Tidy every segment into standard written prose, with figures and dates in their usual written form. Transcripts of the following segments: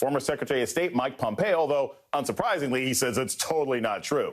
former Secretary of State Mike Pompeo, although unsurprisingly, he says it's totally not true.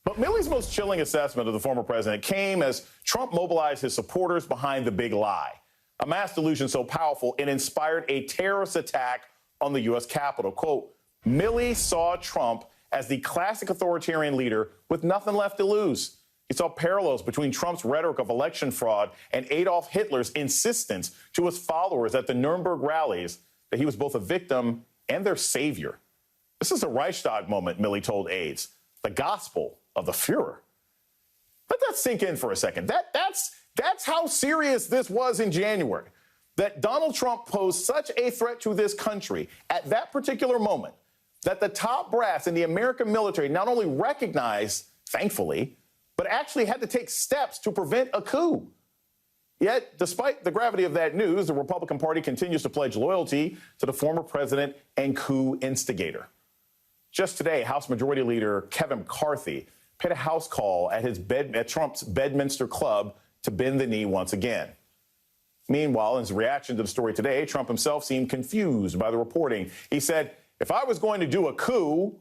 But Milley's most chilling assessment of the former president came as Trump mobilized his supporters behind the big lie, a mass delusion so powerful it inspired a terrorist attack on the U.S. Capitol. Quote, Milley saw Trump as the classic authoritarian leader with nothing left to lose. He saw parallels between Trump's rhetoric of election fraud and Adolf Hitler's insistence to his followers at the Nuremberg rallies that he was both a victim and their savior. This is a Reichstag moment, Milley told aides, the gospel of the Fuhrer. Let that sink in for a second. That's how serious this was in January, that Donald Trump posed such a threat to this country at that particular moment that the top brass in the American military not only recognized, thankfully, but actually had to take steps to prevent a coup. Yet, despite the gravity of that news, the Republican Party continues to pledge loyalty to the former president and coup instigator. Just today, House Majority Leader Kevin McCarthy paid a house call at Trump's Bedminster Club to bend the knee once again. Meanwhile, in his reaction to the story today, Trump himself seemed confused by the reporting. He said, if I was going to do a coup,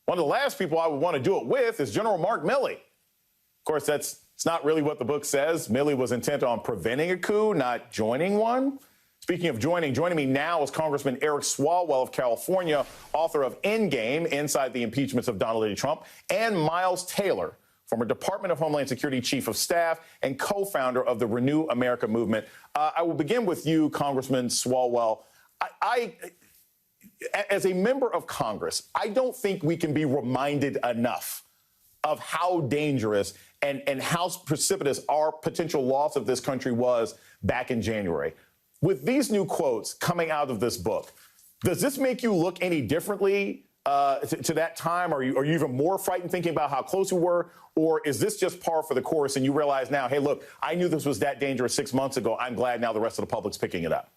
one of the last people I would want to do it with is General Mark Milley. Of course, it's not really what the book says. Milley was intent on preventing a coup, not joining one. Speaking of joining me now is Congressman Eric Swalwell of California, author of Endgame, Inside the Impeachments of Donald J. Trump, and Miles Taylor, former Department of Homeland Security Chief of Staff and co-founder of the Renew America movement. I will begin with you, Congressman Swalwell. As a member of Congress, I don't think we can be reminded enough of how dangerous and how precipitous our potential loss of this country was back in January. With these new quotes coming out of this book, does this make you look any differently to that time? Are you even more frightened thinking about how close we were? Or is this just par for the course and you realize now, hey, look, I knew this was that dangerous 6 months ago. I'm glad now the rest of the public's picking it up.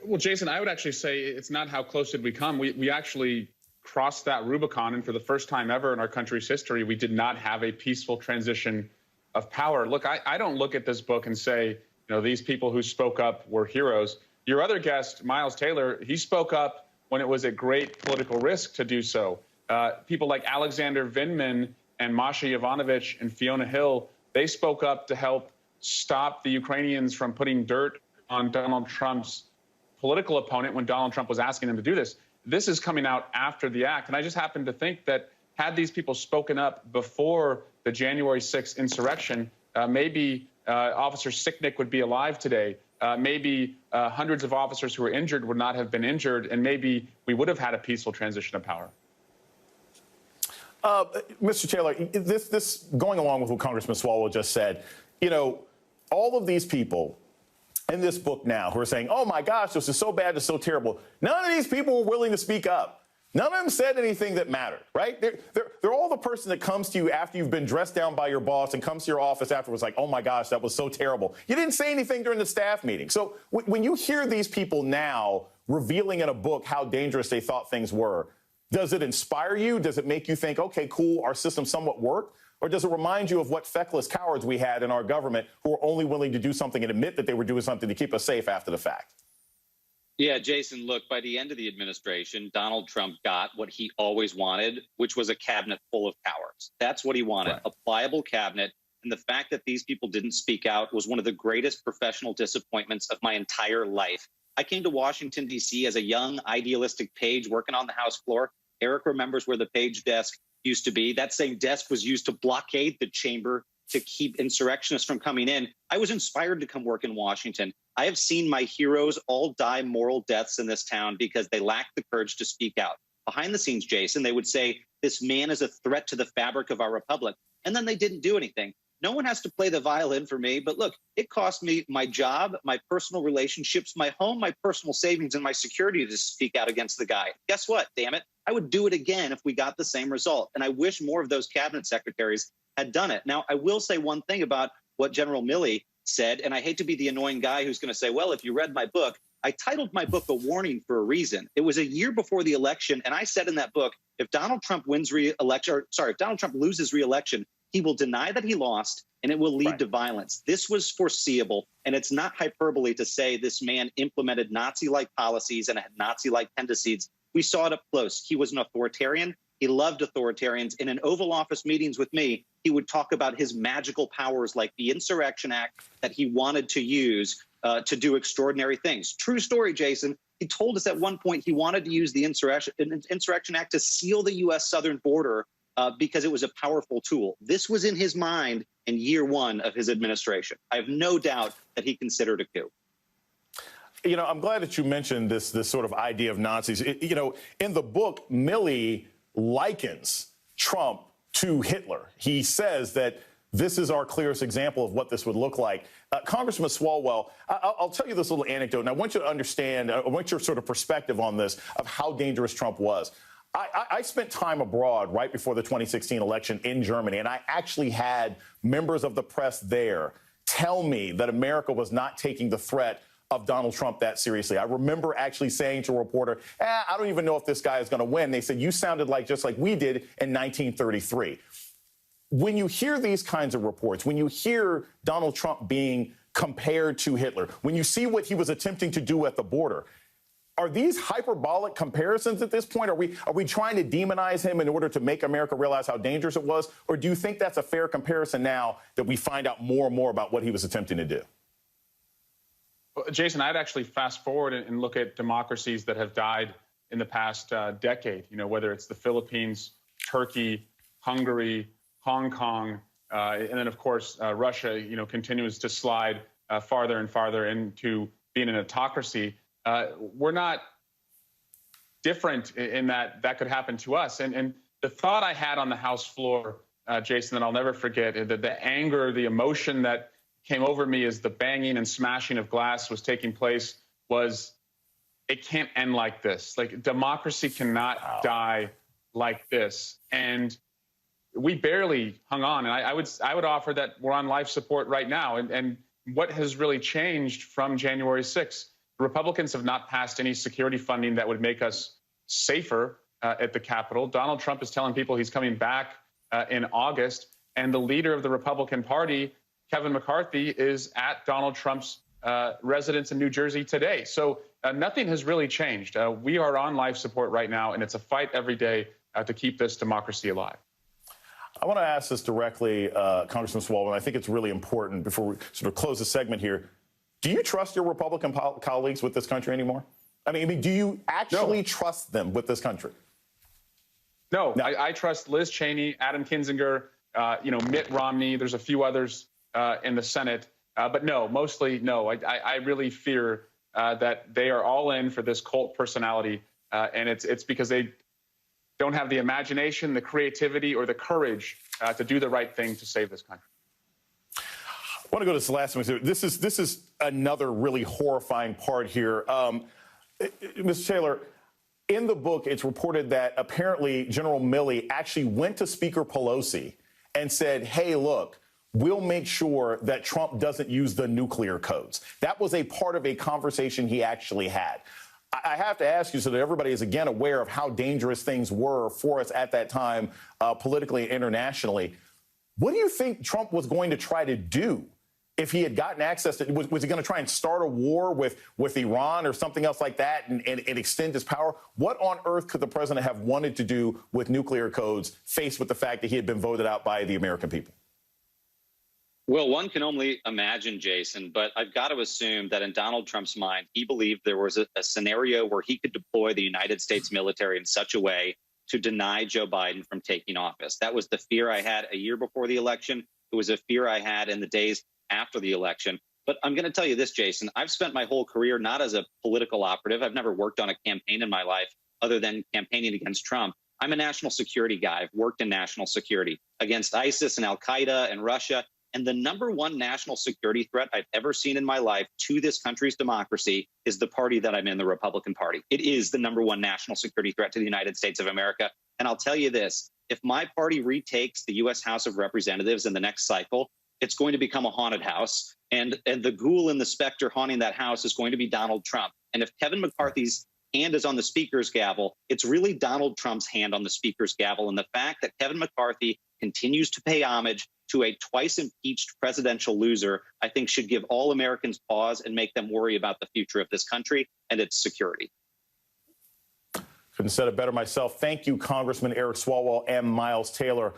Well, Jason, I would actually say it's not how close did we come. We actually crossed that Rubicon, and for the first time ever in our country's history, we did not have a peaceful transition of power. Look, I don't look at this book and say, these people who spoke up were heroes. Your other guest, Miles Taylor, he spoke up when it was a great political risk to do so. People like Alexander Vindman and Masha Yovanovitch and Fiona Hill, they spoke up to help stop the Ukrainians from putting dirt on Donald Trump's political opponent when Donald Trump was asking them to do this. This is coming out after the act. And I just happen to think that had these people spoken up before the January 6th insurrection, maybe Officer Sicknick would be alive today. Maybe hundreds of officers who were injured would not have been injured, and maybe we would have had a peaceful transition of power. Mr. Taylor, this going along with what Congressman Swalwell just said, all of these people in this book now who are saying, oh, my gosh, this is so bad, it's so terrible. None of these people were willing to speak up. None of them said anything that mattered, right? They're all the person that comes to you after you've been dressed down by your boss and comes to your office afterwards like, oh, my gosh, that was so terrible. You didn't say anything during the staff meeting. So when you hear these people now revealing in a book how dangerous they thought things were, does it inspire you? Does it make you think, OK, cool, our system somewhat worked? Or does it remind you of what feckless cowards we had in our government who were only willing to do something and admit that they were doing something to keep us safe after the fact? Yeah, Jason, look, by the end of the administration, Donald Trump got what he always wanted, which was a cabinet full of cowards. That's what he wanted, right. A pliable cabinet. And the fact that these people didn't speak out was one of the greatest professional disappointments of my entire life. I came to Washington, D.C. as a young, idealistic page working on the House floor. Eric remembers where the page desk used to be. That same desk was used to blockade the chamber to keep insurrectionists from coming in. I was inspired to come work in Washington. I have seen my heroes all die moral deaths in this town because they lacked the courage to speak out. Behind the scenes, Jason, they would say, this man is a threat to the fabric of our republic. And then they didn't do anything. No one has to play the violin for me. But look, it cost me my job, my personal relationships, my home, my personal savings, and my security to speak out against the guy. Guess what? Damn it. I would do it again if we got the same result. And I wish more of those cabinet secretaries had done it. Now, I will say one thing about what General Milley said, and I hate to be the annoying guy who's going to say, well, if you read my book, I titled my book A Warning for a reason. It was a year before the election, and I said in that book, if Donald Trump loses re-election, He will deny that he lost, and it will lead to violence. This was foreseeable, and it's not hyperbole to say this man implemented Nazi-like policies and had Nazi-like tendencies. We saw it up close. He was an authoritarian. He loved authoritarians. And in Oval Office meetings with me, he would talk about his magical powers like the Insurrection Act that he wanted to use to do extraordinary things. True story, Jason. He told us at one point he wanted to use the Insurrection Act to seal the U.S. southern border because it was a powerful tool. This was in his mind in year one of his administration. I have no doubt that he considered a coup. You know, I'm glad that you mentioned this sort of idea of Nazis. You know, in the book, Milley likens Trump to Hitler. He says that this is our clearest example of what this would look like. Congressman Swalwell, I'll tell you this little anecdote, and I want you to understand, I want your sort of perspective on this, of how dangerous Trump was. I spent time abroad right before the 2016 election in Germany, and I actually had members of the press there tell me that America was not taking the threat of Donald Trump that seriously. I remember actually saying to a reporter, I don't even know if this guy is going to win. They said, you sounded like just like we did in 1933. When you hear these kinds of reports, when you hear Donald Trump being compared to Hitler, when you see what he was attempting to do at the border, are these hyperbolic comparisons at this point? Are we trying to demonize him in order to make America realize how dangerous it was? Or do you think that's a fair comparison now that we find out more and more about what he was attempting to do? Well, Jason, I'd actually fast forward and look at democracies that have died in the past decade, you know, whether it's the Philippines, Turkey, Hungary, Hong Kong, and then, of course, Russia, you know, continues to slide farther and farther into being an autocracy. We're not different in that could happen to us. And the thought I had on the House floor, Jason, that I'll never forget, the anger, the emotion that came over me as the banging and smashing of glass was taking place was, it can't end like this. Like, democracy cannot die like this. And we barely hung on. And I would offer that we're on life support right now. And what has really changed from January 6th? Republicans have not passed any security funding that would make us safer at the Capitol. Donald Trump is telling people he's coming back in August. And the leader of the Republican Party, Kevin McCarthy, is at Donald Trump's residence in New Jersey today. So nothing has really changed. We are on life support right now, and it's a fight every day to keep this democracy alive. I want to ask this directly, Congressman Swalwell. I think it's really important before we sort of close the segment here. Do you trust your Republican colleagues with this country anymore? I mean, do you actually trust them with this country? No. I trust Liz Cheney, Adam Kinzinger, you know, Mitt Romney. There's a few others in the Senate. But no, mostly no. I really fear that they are all in for this cult personality. And it's because they don't have the imagination, the creativity, or the courage to do the right thing to save this country. I want to go to this last one. This is another really horrifying part here. Mr. Taylor, in the book, it's reported that apparently General Milley actually went to Speaker Pelosi and said, hey, look, we'll make sure that Trump doesn't use the nuclear codes. That was a part of a conversation he actually had. I have to ask you so that everybody is, again, aware of how dangerous things were for us at that time, politically and internationally. What do you think Trump was going to try to do if he had gotten access to, was he going to try and start a war with Iran or something else like that and extend his power? What on earth could the president have wanted to do with nuclear codes, faced with the fact that he had been voted out by the American people? Well, one can only imagine, Jason, but I've got to assume that in Donald Trump's mind, he believed there was a scenario where he could deploy the United States military in such a way to deny Joe Biden from taking office. That was the fear I had a year before the election. It was a fear I had in the days after the election. But I'm going to tell you this, Jason, I've spent my whole career not as a political operative. I've never worked on a campaign in my life other than campaigning against Trump. I'm a national security guy. I've worked in national security against ISIS and Al-Qaeda and Russia. And the number one national security threat I've ever seen in my life to this country's democracy is the party that I'm in, the Republican Party. It is the number one national security threat to the United States of America. And I'll tell you this, if my party retakes the U.S. House of Representatives in the next cycle, it's going to become a haunted house. And the ghoul and the specter haunting that house is going to be Donald Trump. And if Kevin McCarthy's hand is on the speaker's gavel, it's really Donald Trump's hand on the speaker's gavel. And the fact that Kevin McCarthy continues to pay homage to a twice impeached presidential loser, I think should give all Americans pause and make them worry about the future of this country and its security. Couldn't have said it better myself. Thank you, Congressman Eric Swalwell and Miles Taylor.